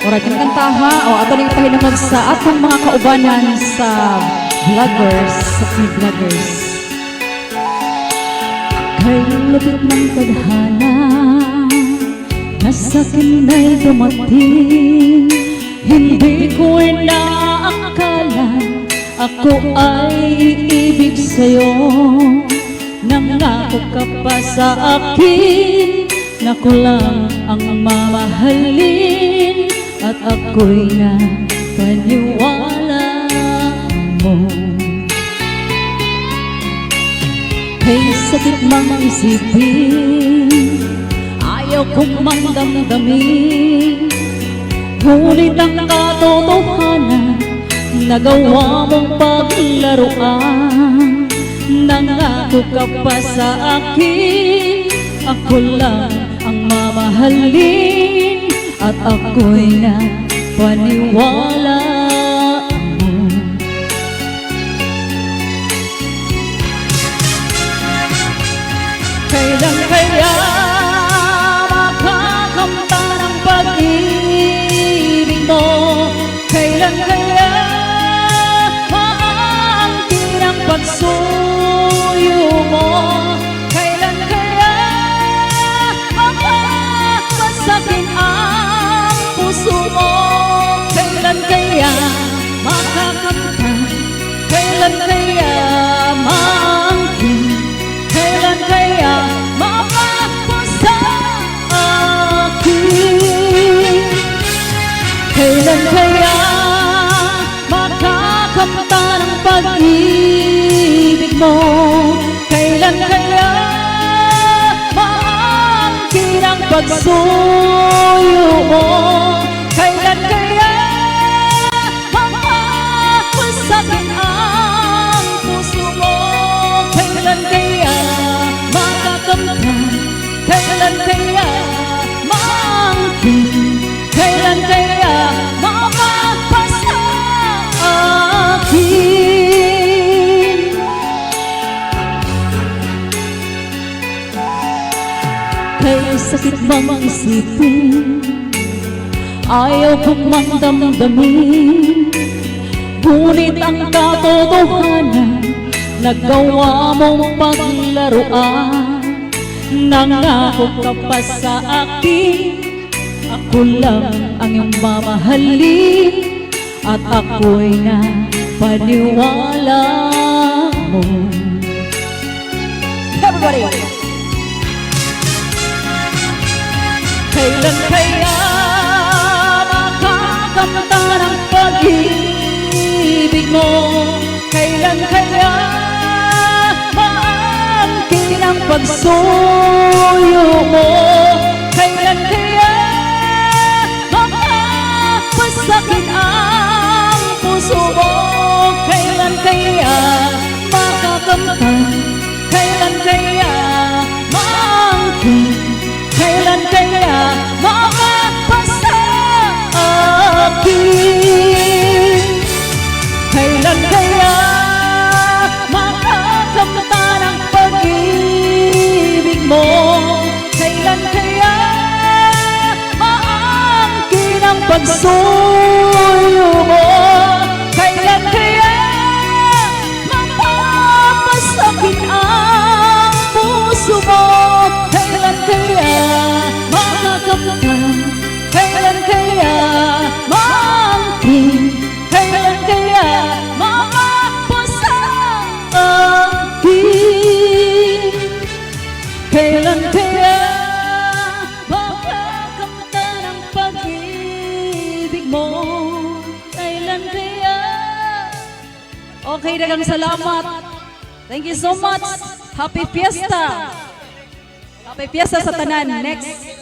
Ora kinkantaha o ato ning pahinumog sa atong mga kaubanan sa vloggers, sa vloggers. Kay lupit ng tadhana, nasa kina'y dumating. Hindi ko inaakala ako ay iibig sa'yo. Nangako ka pa sa akin na ko lang ang mamahalin, at ako'y napaniwala mo. Kay sakit mang isipin, ayaw kong mandamdamin, ngunit ang katotohanan nagawa mong paglaruan. Nangako ka pa sa akin, ako lang ang mamahalin, at ako'y napaniwala mo. Kailan kaya makakamta ng pag-ibig mo? Kailan kaya maangkin ang pagsuyo mo? Kailan kaya makapasakin ang puso mo? Kailan kaya makakamta? Kailan kaya maangkin? Kailan kaya mapapasa akin? Kailan kaya makakamta ng pag-ibig mo? Kailan kaya maangkin ang pagsuyo mo? Kailan kaya mapapasakin ang puso mo? Kailan kaya makakamta? Kailan kaya maangkin? Kailan kaya mapapasa akin? Kay sakit bang isipin, ayaw kong mandamdamin, ngunit ang katotohanan nagawa mong paglaruan. Nangako ka pa sa akin, ako lang ang iyong mamahalin, at ako'y napaniwala mo. Everybody! Kailan kaya makakamta ng pag-ibig mo? Kailan kaya maangkin ang pagsuyo mo? Kailan kaya mapapasakit ang puso mo? Kailan kaya makakamta? Kailan kaya maangkin? Kailan kaya mapapasa akin? Kailan kaya makakamta ng pag-ibig mo? Kailan kaya maangkin ang pagsuyo mo? Kailan kaya mapapasakin ang puso mo? Kailan kaya makakamta? Kailan kaya maangkin? Kailan kaya mapapasa akin? Kailan kaya makakamta ng pag-ibig mo? Kailan kaya? Okay, dagang salamat. Thank you so much. Happy Fiesta! Happy Fiesta sa tanan. Next.